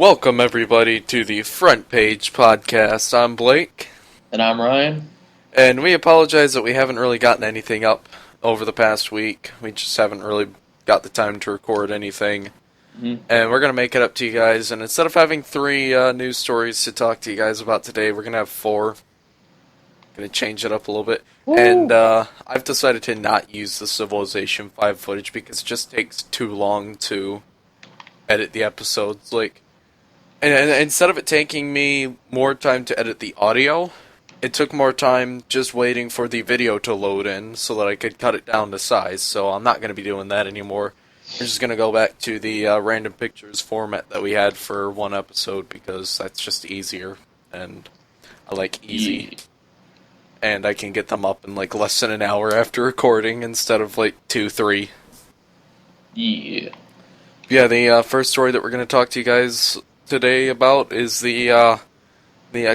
Welcome everybody to the Front Page Podcast. I'm Blake. And I'm Ryan. And we apologize that we haven't really gotten anything up over the past week. We just haven't really got the time to record anything. And we're going to make it up to you guys. And instead of having three news stories to talk to you guys about today, we're going to have four. Going to change it up a little bit. Woo! And I've decided to not use the Civilization 5 footage because it just takes too long to edit the episodes. And instead of it taking me more time to edit the audio, it took more time just waiting for the video to load in so that I could cut it down to size. So I'm not going to be doing that anymore. We're just going to go back to the random pictures format that we had for one episode because that's just easier. And I like easy. Yeah. And I can get them up in less than an hour after recording instead of 2-3. Yeah. Yeah, the first story that we're going to talk to you guys today about is the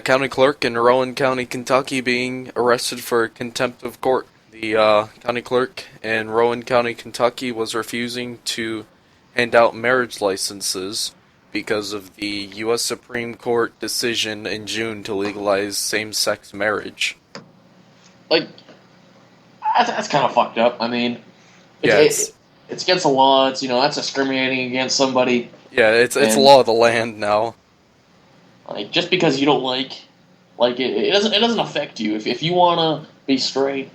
county clerk in Rowan County, Kentucky, being arrested for contempt of court. The county clerk in Rowan County, Kentucky, was refusing to hand out marriage licenses because of the U.S. Supreme Court decision in June to legalize same-sex marriage. That's kind of fucked up. I mean, it's against the law. It's that's discriminating against somebody. Yeah, it's law of the land now. Just because you don't like it doesn't affect you. If you wanna be straight,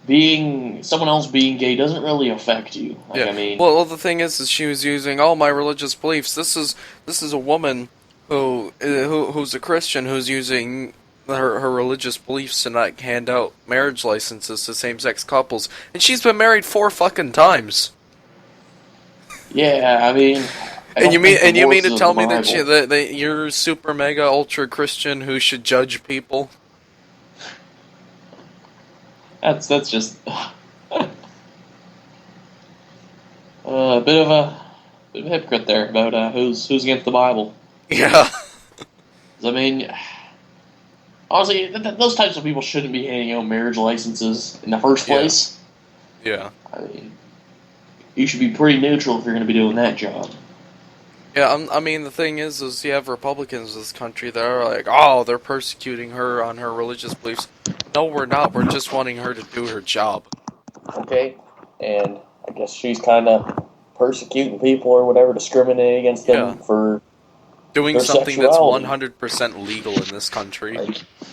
someone else being gay doesn't really affect you. Yeah. I mean, well, the thing is she was using my religious beliefs. This is a woman who's a Christian who's using her religious beliefs to not hand out marriage licenses to same-sex couples, and she's been married 4 fucking times. Yeah, I mean. And you mean to tell me that you're super mega ultra Christian who should judge people? That's just a bit of a hypocrite there about who's against the Bible. Yeah. I mean, honestly, those types of people shouldn't be handing out marriage licenses in the first place. Yeah. I mean, you should be pretty neutral if you're going to be doing that job. Yeah, I mean, the thing is you have Republicans in this country that are like, oh, they're persecuting her on her religious beliefs. No, we're not. We're just wanting her to do her job. Okay, and I guess she's kind of persecuting people or whatever, discriminating against them for doing their something sexuality. That's 100% legal in this country.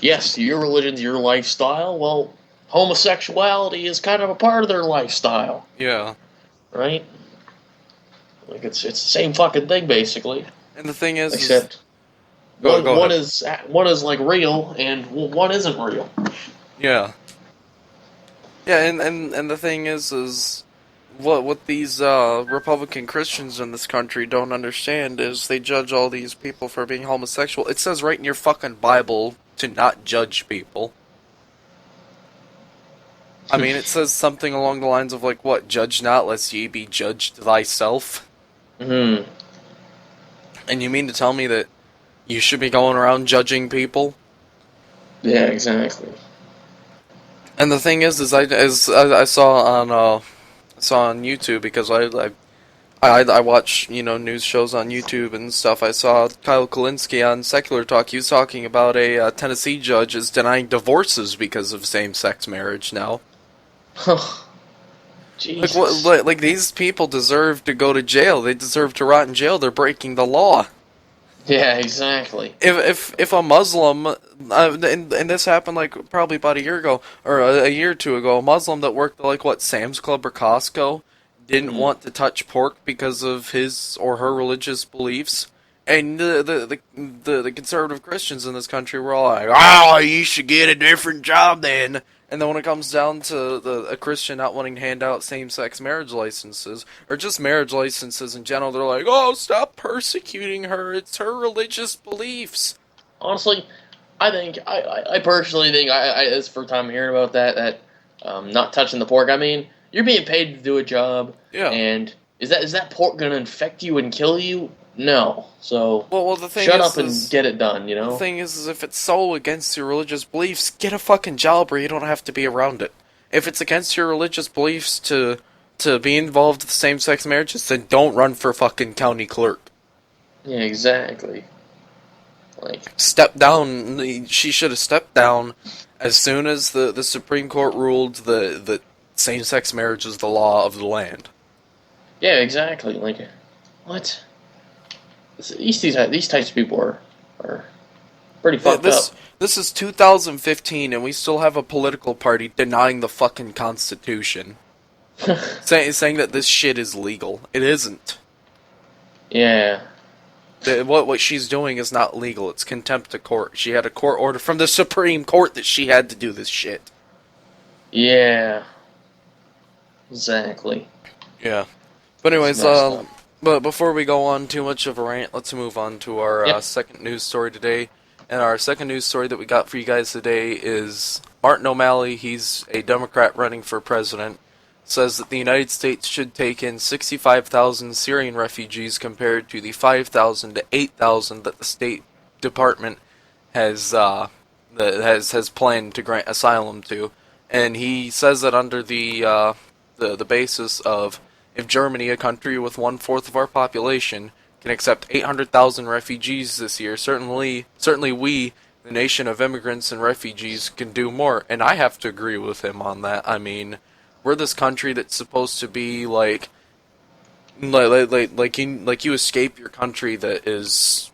Yes, your religion's your lifestyle. Well, homosexuality is kind of a part of their lifestyle. Yeah. Right? It's the same fucking thing, basically. And the thing is, except one is real and one isn't real. Yeah. Yeah, and the thing is what these Republican Christians in this country don't understand is they judge all these people for being homosexual. It says right in your fucking Bible to not judge people. I mean, it says something along the lines of what? Judge not, lest ye be judged thyself. Mm-hmm. And you mean to tell me that you should be going around judging people? Yeah, exactly. And the thing is I saw on YouTube, because I watch news shows on YouTube and stuff. I saw Kyle Kulinski on Secular Talk. He was talking about a Tennessee judge is denying divorces because of same-sex marriage now. Jesus. These people deserve to go to jail. They deserve to rot in jail. They're breaking the law. Yeah, exactly. If a Muslim, and this happened probably about a year ago, or a year or two ago, a Muslim that worked at Sam's Club or Costco didn't want to touch pork because of his or her religious beliefs, and the conservative Christians in this country were all like, "Oh, you should get a different job then." And then when it comes down to a Christian not wanting to hand out same-sex marriage licenses, or just marriage licenses in general, they're like, oh, stop persecuting her, it's her religious beliefs. Honestly, I personally think, it's the first time hearing about that not touching the pork. I mean, you're being paid to do a job, and is that pork going to infect you and kill you? No. So, well, the thing shut up and get it done, The thing is if it's so against your religious beliefs, get a fucking job where you don't have to be around it. If it's against your religious beliefs to be involved with same-sex marriages, then don't run for fucking county clerk. Yeah, exactly. Like, step down. She should have stepped down as soon as the Supreme Court ruled that same-sex marriage is the law of the land. yeah, exactly. Like, what? These types of people are pretty fucked up. This is 2015, and we still have a political party denying the fucking Constitution, saying that this shit is legal. It isn't. Yeah. What she's doing is not legal. It's contempt of court. She had a court order from the Supreme Court that she had to do this shit. Yeah. Exactly. Yeah. But anyways, but before we go on too much of a rant, let's move on to our second news story today. And our second news story that we got for you guys today is Martin O'Malley. He's a Democrat running for president. Says that the United States should take in 65,000 Syrian refugees compared to the 5,000 to 8,000 that the State Department has planned to grant asylum to. And he says that under the basis of, if Germany, a country with 1/4 of our population, can accept 800,000 refugees this year, certainly we, the nation of immigrants and refugees, can do more. And I have to agree with him on that. I mean, we're this country that's supposed to be like you escape your country that is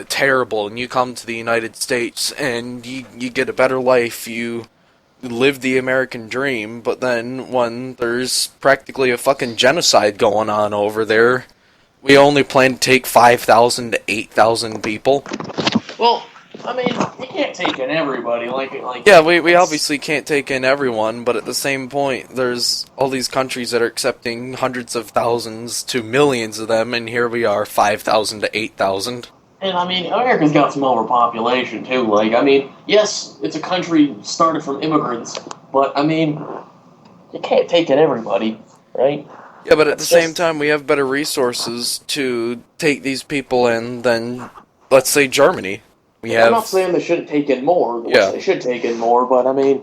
terrible, and you come to the United States and you get a better life. You live the American dream, but then when there's practically a fucking genocide going on over there, we only plan to take 5,000 to 8,000 people. Well, I mean, you can't take in everybody. Yeah, we obviously can't take in everyone, but at the same point, there's all these countries that are accepting hundreds of thousands to millions of them, and here we are, 5,000 to 8,000. And I mean, America's got some overpopulation too. Like, I mean, yes, it's a country started from immigrants, but I mean, you can't take in everybody, right? Yeah, but at the same time, we have better resources to take these people in than, let's say, Germany. I'm not saying they shouldn't take in more. They should take in more, but I mean,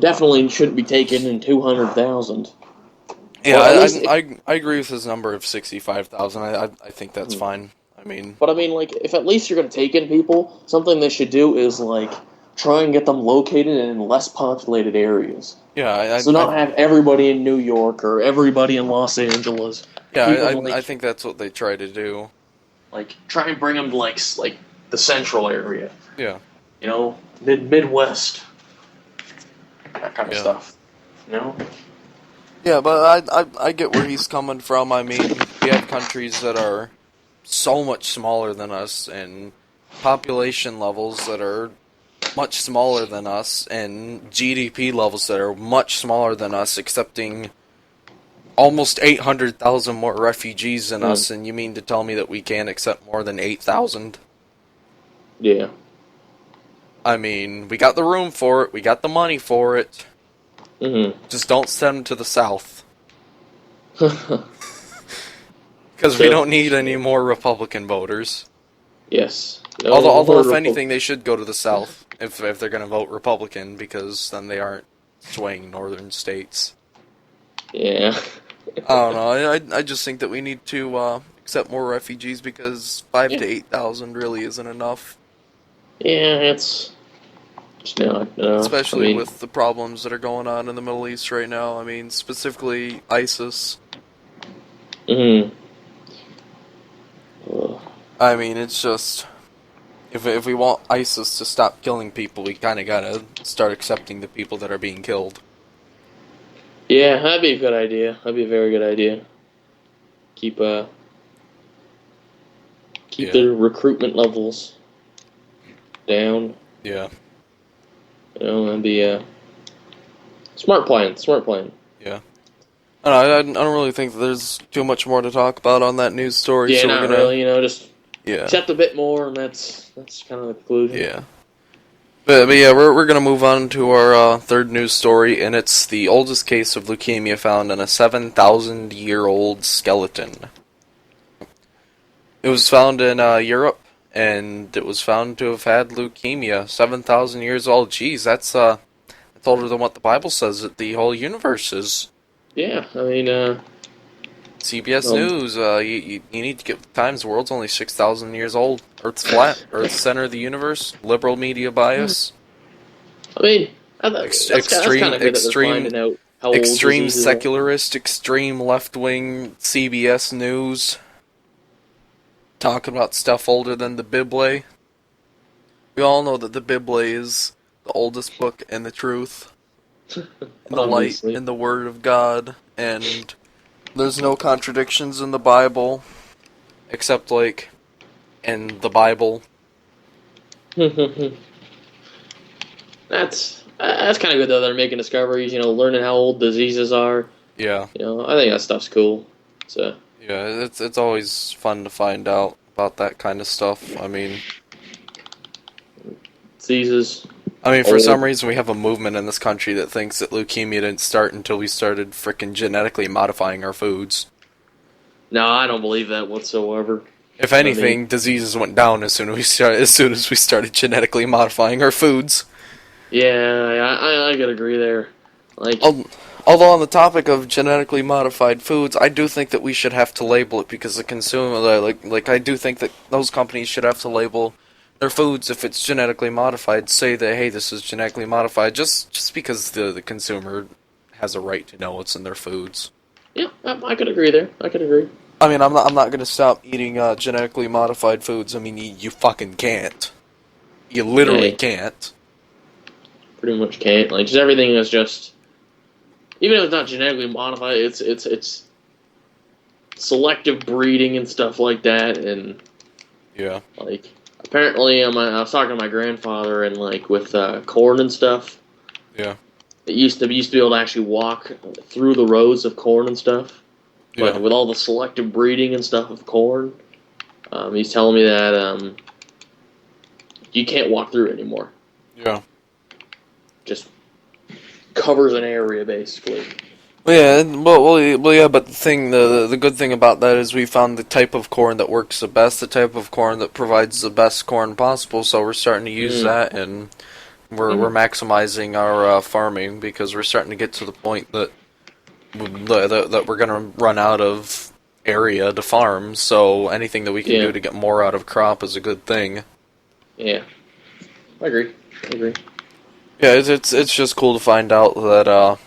definitely shouldn't be taking in 200,000. Yeah, I agree with his number of 65,000. I think that's fine. But I mean, like, if at least you're going to take in people, something they should do is, like, try and get them located in less populated areas. Yeah, not have everybody in New York or everybody in Los Angeles. Yeah, I think that's what they try to do. Like, try and bring them to, like the central area. Yeah. Midwest. That kind of stuff. Yeah, but I get where he's coming from. I mean, we have countries that are so much smaller than us, and population levels that are much smaller than us, and GDP levels that are much smaller than us, accepting almost 800,000 more refugees than us, and you mean to tell me that we can't accept more than 8,000? Yeah. I mean, we got the room for it, we got the money for it. Mm-hmm. Just don't send them to the south. Because we don't need any more Republican voters. Yes. Although if anything, they should go to the south if they're going to vote Republican, because then they aren't swaying northern states. Yeah. I don't know. I just think that we need to accept more refugees, because 5,000 to 8,000 really isn't enough. Yeah, it's not enough. Especially with the problems that are going on in the Middle East right now. I mean, specifically ISIS. Mm-hmm. I mean, it's just, if we want ISIS to stop killing people, we kind of gotta start accepting the people that are being killed. Yeah, that'd be a good idea. That'd be a very good idea. Keep the recruitment levels down. Yeah. That'd be a smart plan. Yeah. I don't really think that there's too much more to talk about on that news story. Yeah, so not really. Just Yeah. Accept a bit more, and that's kind of the conclusion. Yeah. But yeah, we're gonna move on to our third news story, and it's the oldest case of leukemia found in a 7,000-year-old skeleton. It was found in Europe, and it was found to have had leukemia. 7,000 years old. Jeez, that's older than what the Bible says that the whole universe is. Yeah, I mean, CBS News, you need to get with the times. The world's only 6,000 years old. Earth's flat. Earth's center of the universe. Liberal media bias. I mean, that's kind of good that they're finding out how old extreme diseases secularist, extreme left-wing CBS News. Talking about stuff older than the Bible. We all know that the Bible is the oldest book and the truth. And the light and the Word of God. And there's no contradictions in the Bible. Except, like, in the Bible. That's kind of good, though. They're making discoveries, learning how old diseases are. Yeah. I think that stuff's cool. So. Yeah, it's always fun to find out about that kind of stuff. I mean... Diseases. I mean, for some reason, we have a movement in this country that thinks that leukemia didn't start until we started frickin' genetically modifying our foods. No, I don't believe that whatsoever. If anything, diseases went down as soon as we started genetically modifying our foods. Yeah, I could agree there. Like, although on the topic of genetically modified foods, I do think that we should have to label it because the consumer, like I do think that those companies should have to label their foods if it's genetically modified. Say that, hey, this is genetically modified, just because the consumer has a right to know what's in their foods. Yeah, I could agree there. I could agree. I mean, I'm not gonna stop eating genetically modified foods. I mean, you fucking can't. You literally can't. Pretty much can't. Like, just everything is just, even if it's not genetically modified, it's selective breeding and stuff like that. And yeah, like, apparently, I was talking to my grandfather, and like with corn and stuff. Yeah. It used to be able to actually walk through the rows of corn and stuff. But with all the selective breeding and stuff of corn, he's telling me that you can't walk through it anymore. Yeah. Just covers an area, basically. Yeah, but the good thing about that is we found the type of corn that works the best, the type of corn that provides the best corn possible, so we're starting to use that, and we're maximizing our farming, because we're starting to get to the point that we're going to run out of area to farm, so anything that we can do to get more out of crop is a good thing. Yeah. I agree. Yeah, it's just cool to find out that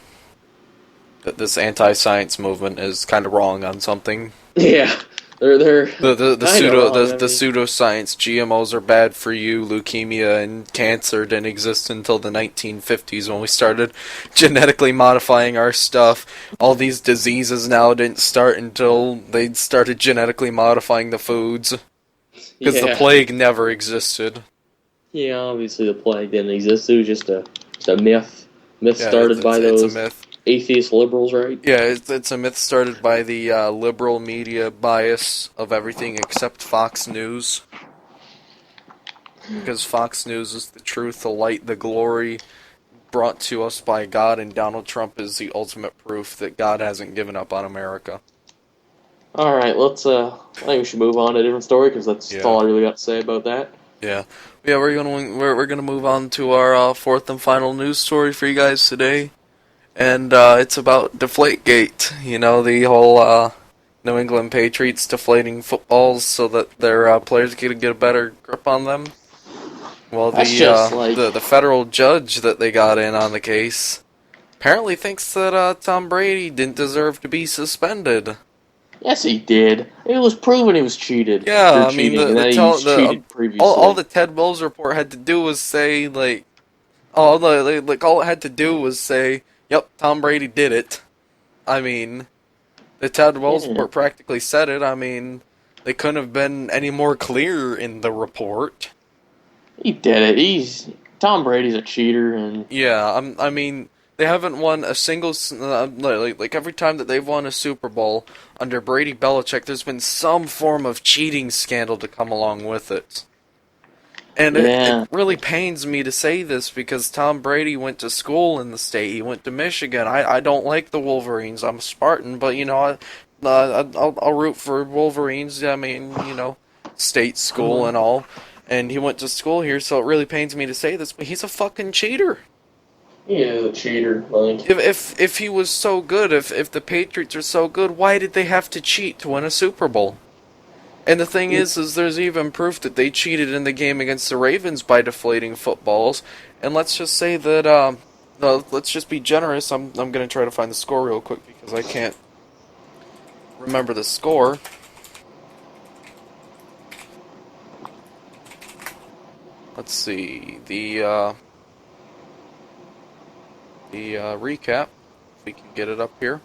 that this anti-science movement is kind of wrong on something. Yeah. They're the pseudoscience, GMOs are bad for you, leukemia and cancer didn't exist until the 1950s when we started genetically modifying our stuff. All these diseases now didn't start until they started genetically modifying the foods. Because the plague never existed. Yeah, obviously the plague didn't exist. It was just a myth. Started by those atheist liberals, right? Yeah, it's a myth started by the liberal media bias of everything except Fox News. Because Fox News is the truth, the light, the glory brought to us by God, and Donald Trump is the ultimate proof that God hasn't given up on America. Alright, I think we should move on to a different story, because that's all I really got to say about that. Yeah, we're gonna move on to our fourth and final news story for you guys today. And it's about Deflategate, the whole New England Patriots deflating footballs so that their players can get a better grip on them. Well, the federal judge that they got in on the case apparently thinks that Tom Brady didn't deserve to be suspended. Yes, he did. It was proven he was cheated. Yeah, I mean, all the Ted Wills report had to do was say, all it had to do was say, yep, Tom Brady did it. I mean, the Ted Wells report practically said it. I mean, they couldn't have been any more clear in the report. He did it. Tom Brady's a cheater, and yeah, I mean, they haven't won a single every time that they've won a Super Bowl under Brady Belichick, there's been some form of cheating scandal to come along with it. And it really pains me to say this because Tom Brady went to school in the state. He went to Michigan. I don't like the Wolverines. I'm a Spartan, but I'll root for Wolverines. I mean, state school and all. And he went to school here, so it really pains me to say this, but he's a fucking cheater. He is a cheater, like. If he was so good, if the Patriots are so good, why did they have to cheat to win a Super Bowl? And the thing is there's even proof that they cheated in the game against the Ravens by deflating footballs. And let's just say that, let's just be generous. I'm gonna try to find the score real quick because I can't remember the score. Let's see the recap. If we can get it up here.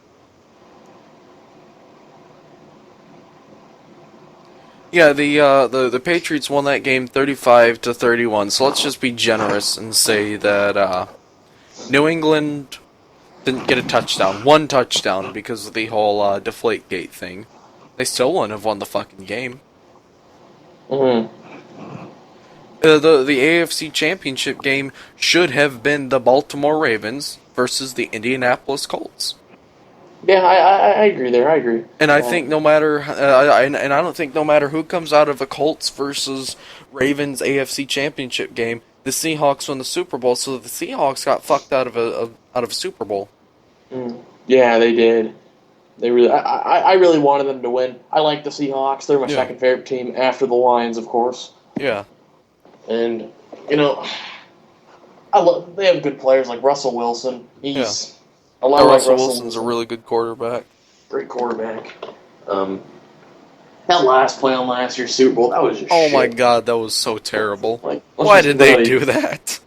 Yeah, the Patriots won that game 35-31. So let's just be generous and say that New England didn't get a touchdown, one touchdown because of the whole Deflategate thing. They still wouldn't have won the fucking game. Mm-hmm. The AFC Championship game should have been the Baltimore Ravens versus the Indianapolis Colts. Yeah, I agree there. I agree. And I think no matter, and I don't think no matter who comes out of a Colts versus Ravens AFC Championship game, the Seahawks won the Super Bowl. So the Seahawks got fucked out of a Super Bowl. Yeah, they did. They really. I really wanted them to win. I like the Seahawks. They're my second favorite team after the Lions, of course. Yeah. And they have good players like Russell Wilson. He's a lot like Russell Wilson's a really good quarterback. Great quarterback. That last play on last year's Super Bowl, that was just shit. My god, that was so terrible. Why did they do that?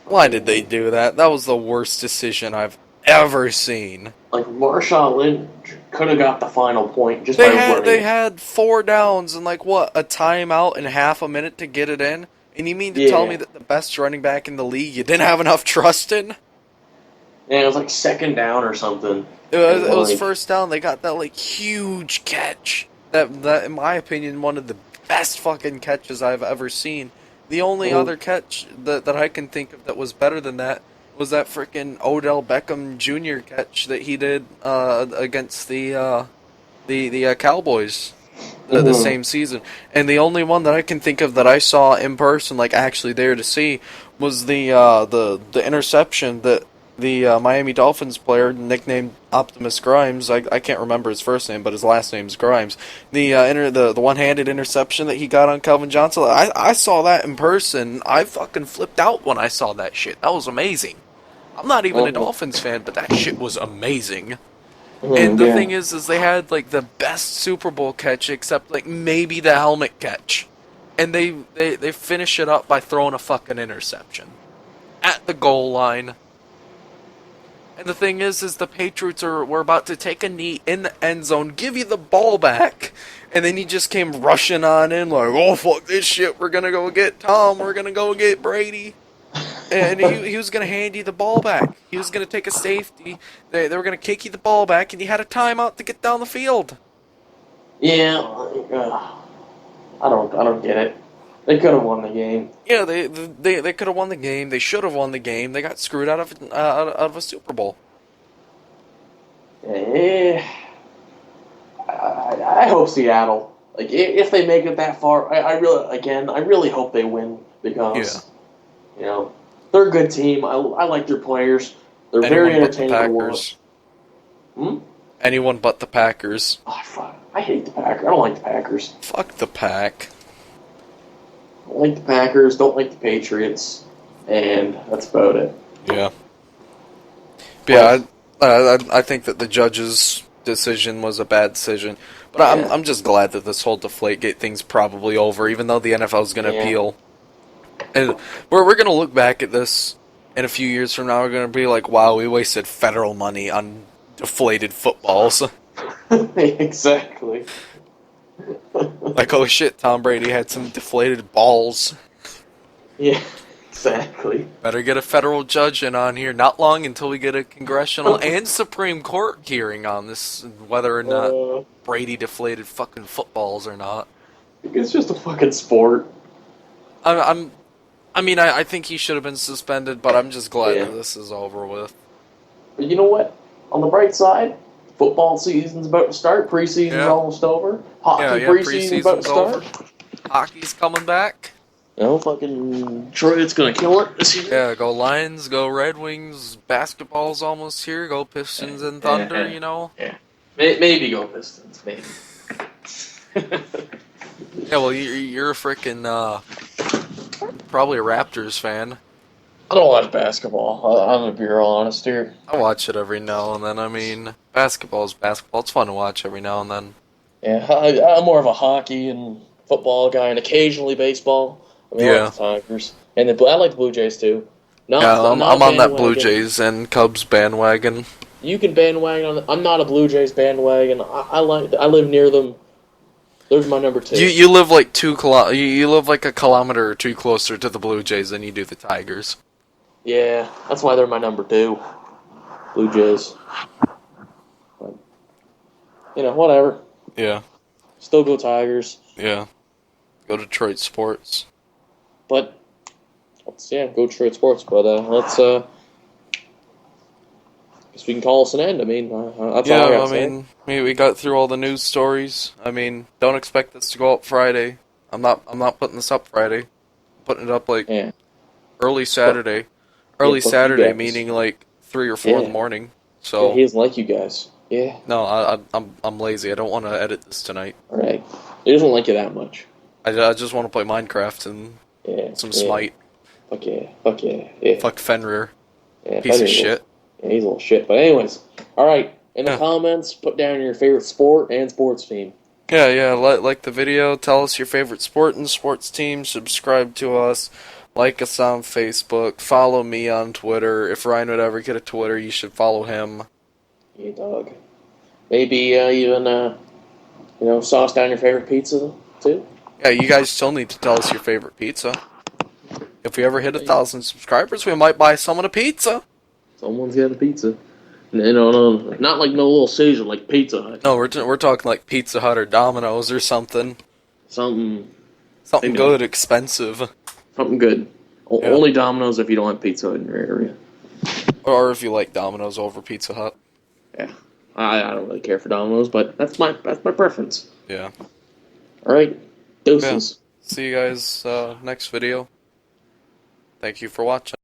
Why did they do that? That was the worst decision I've ever seen. Like, Marshawn Lynch could have got the final point just by running. They had 4 downs and, a timeout and half a minute to get it in? And you mean to tell me that the best running back in the league you didn't have enough trust in? Yeah, it was like second down or something. It was first down. They got that, huge catch. That, in my opinion, one of the best fucking catches I've ever seen. The only other catch that I can think of that was better than that was that frickin' Odell Beckham Jr. catch that he did against the Cowboys the same season. And the only one that I can think of that I saw in person, actually there to see, was the interception that the Miami Dolphins player, nicknamed Optimus Grimes, I can't remember his first name, but his last name's Grimes. The one-handed interception that he got on Calvin Johnson, I saw that in person. I fucking flipped out when I saw that shit. That was amazing. I'm not even a Dolphins fan, but that shit was amazing. And the thing is they had the best Super Bowl catch, except maybe the helmet catch, and they finish it up by throwing a fucking interception at the goal line. And the thing is the Patriots were about to take a knee in the end zone, give you the ball back, and then he just came rushing on in oh, fuck this shit, we're gonna go get Tom, we're gonna go get Brady. And he was gonna hand you the ball back. He was gonna take a safety. They were gonna kick you the ball back, and you had a timeout to get down the field. Yeah, I don't get it. They could have won the game. Yeah, they could have won the game. They should have won the game. They got screwed out of a Super Bowl. Yeah, I hope Seattle, if they make it that far, I really hope they win because they're a good team. I like their players. They're very entertaining to watch. Anyone but the Packers. Oh, fuck. I hate the Packers. I don't like the Packers. Fuck the Pack. Don't like the Packers, don't like the Patriots, and that's about it. Yeah. But I think that the judge's decision was a bad decision. But I'm just glad that this whole Deflategate thing's probably over, even though the NFL's going to appeal. And we're going to look back at this in a few years from now. We're going to be like, wow, we wasted federal money on deflated footballs. Exactly. Oh shit, Tom Brady had some deflated balls. Yeah, exactly. Better get a federal judge in on here. Not long until we get a congressional and Supreme Court hearing on this, whether or not Brady deflated fucking footballs or not. It's just a fucking sport. I think he should have been suspended, but I'm just glad that this is over with. But you know what? On the bright side, football season's about to start. Preseason's almost over. Hockey preseason's about to start. Over. Hockey's coming back. Fucking Detroit's gonna kill it this year. Yeah, go Lions, go Red Wings. Basketball's almost here. Go Pistons and Thunder. Yeah. Maybe go Pistons. Maybe. Yeah, well, you're a freaking probably a Raptors fan. I don't watch basketball. I'm gonna be real honest here. I watch it every now and then. I mean, basketball's basketball. It's fun to watch every now and then. Yeah, I'm more of a hockey and football guy, and occasionally baseball. I mean, I like the Tigers, and I like the Blue Jays too. I'm on that Blue Jays and Cubs bandwagon. You can bandwagon on. I'm not a Blue Jays bandwagon. I live near them. They're my number 2. You live like you live like a kilometer or 2 closer to the Blue Jays than you do the Tigers. Yeah, that's why they're my number 2. Blue Jays. But, whatever. Yeah. Still go Tigers. Yeah. Go Detroit sports. But go Detroit sports. But let's guess we can call us an end. I mean, that's all I got to say. We got through all the news stories. I mean, don't expect this to go up Friday. I'm not putting this up Friday. I'm putting it up early Saturday. Early Saturday, meaning like 3 or 4 in the morning. So he doesn't like you guys. Yeah. No, I'm lazy. I don't want to edit this tonight. All right. He doesn't like you that much. I just want to play Minecraft and some Smite. Fuck yeah. Fuck Fenrir. Yeah, Piece of shit. Yeah, he's a little shit. But anyways, all right. In the comments, put down your favorite sport and sports team. Yeah. Like the video. Tell us your favorite sport and sports team. Subscribe to us. Like us on Facebook. Follow me on Twitter. If Ryan would ever get a Twitter, you should follow him. Yeah, dog. Maybe even sauce down your favorite pizza too. Yeah, you guys still need to tell us your favorite pizza. If we ever hit 1,000 subscribers, we might buy someone a pizza. Someone's got a pizza. Not like no little Caesar, like Pizza Hut. No, we're talking like Pizza Hut or Domino's or something. Something good, expensive. Something good. Only Domino's if you don't have Pizza Hut in your area. Or if you like Domino's over Pizza Hut. Yeah. I don't really care for Domino's, but that's my preference. Yeah. All right. Deuces. Yeah. See you guys next video. Thank you for watching.